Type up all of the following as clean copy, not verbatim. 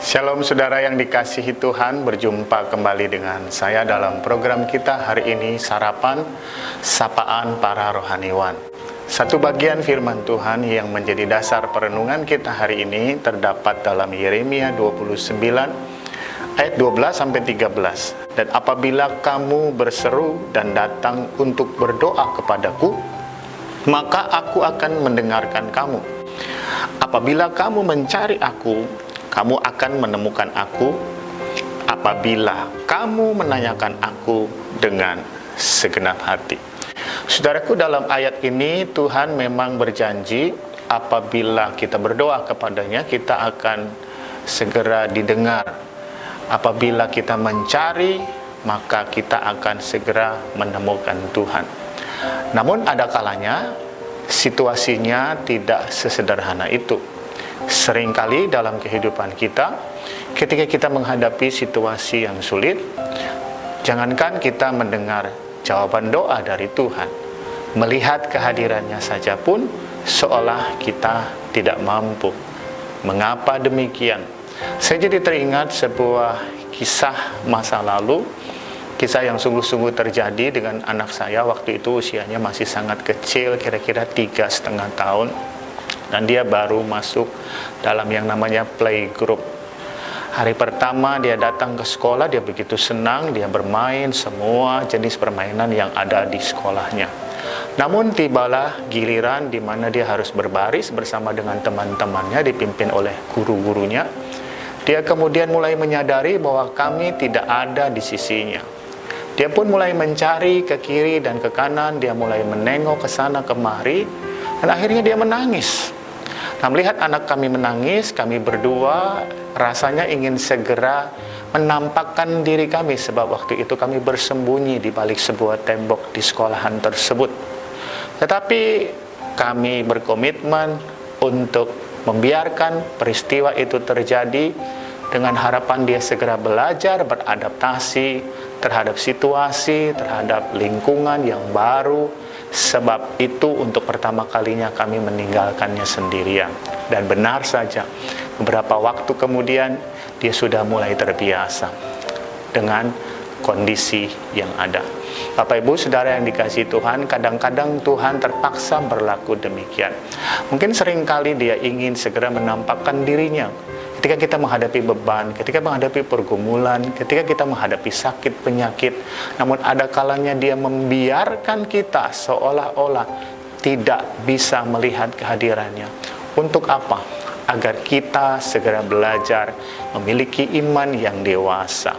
Shalom saudara yang dikasihi Tuhan, berjumpa kembali dengan saya dalam program kita hari ini, Sarapan Sapaan Para Rohaniwan. Satu bagian firman Tuhan yang menjadi dasar perenungan kita hari ini terdapat dalam Yeremia 29 ayat 12-13. Dan apabila kamu berseru dan datang untuk berdoa kepadaku, maka aku akan mendengarkan kamu. Apabila kamu mencari aku, kamu akan menemukan aku apabila kamu menanyakan aku dengan segenap hati. Saudaraku, dalam ayat ini Tuhan memang berjanji apabila kita berdoa kepadanya, kita akan segera didengar. Apabila kita mencari, maka kita akan segera menemukan Tuhan. Namun ada kalanya situasinya tidak sesederhana itu. Seringkali dalam kehidupan kita, ketika kita menghadapi situasi yang sulit, jangankan kita mendengar jawaban doa dari Tuhan, melihat kehadirannya saja pun seolah kita tidak mampu. Mengapa demikian? Saya jadi teringat sebuah kisah masa lalu, kisah yang sungguh-sungguh terjadi dengan anak saya. Waktu itu usianya masih sangat kecil, kira-kira 3,5 tahun. Dan dia baru masuk dalam yang namanya playgroup. Hari pertama dia datang ke sekolah, dia begitu senang, dia bermain semua jenis permainan yang ada di sekolahnya. Namun tibalah giliran di mana dia harus berbaris bersama dengan teman-temannya, dipimpin oleh guru-gurunya. Dia kemudian mulai menyadari bahwa kami tidak ada di sisinya. Dia pun mulai mencari ke kiri dan ke kanan, dia mulai menengok ke sana kemari, dan akhirnya dia menangis. Nah, melihat anak kami menangis, kami berdua rasanya ingin segera menampakkan diri kami, sebab waktu itu kami bersembunyi di balik sebuah tembok di sekolahan tersebut. Tetapi kami berkomitmen untuk membiarkan peristiwa itu terjadi dengan harapan dia segera belajar beradaptasi terhadap situasi, terhadap lingkungan yang baru. Sebab itu untuk pertama kalinya kami meninggalkannya sendirian. Dan benar saja, beberapa waktu kemudian dia sudah mulai terbiasa dengan kondisi yang ada. Bapak Ibu Saudara yang dikasihi Tuhan, kadang-kadang Tuhan terpaksa berlaku demikian. Mungkin seringkali dia ingin segera menampakkan dirinya ketika kita menghadapi beban, ketika menghadapi pergumulan, ketika kita menghadapi sakit, penyakit. Namun ada kalanya dia membiarkan kita seolah-olah tidak bisa melihat kehadirannya. Untuk apa? Agar kita segera belajar memiliki iman yang dewasa.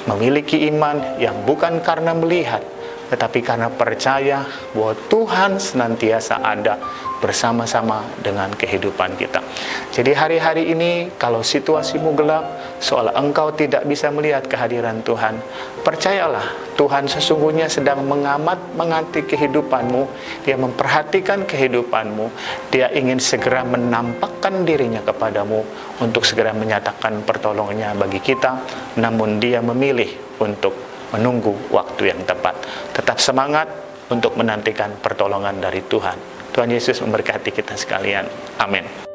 Memiliki iman yang bukan karena melihat, tetapi karena percaya bahwa Tuhan senantiasa ada bersama-sama dengan kehidupan kita. Jadi hari-hari ini kalau situasimu gelap, seolah engkau tidak bisa melihat kehadiran Tuhan, percayalah Tuhan sesungguhnya sedang mengamati kehidupanmu. Dia memperhatikan kehidupanmu. Dia ingin segera menampakkan dirinya kepadamu untuk segera menyatakan pertolongannya bagi kita. Namun dia memilih untuk menunggu waktu yang tepat. Tetap semangat untuk menantikan pertolongan dari Tuhan. Tuhan Yesus memberkati kita sekalian. Amin.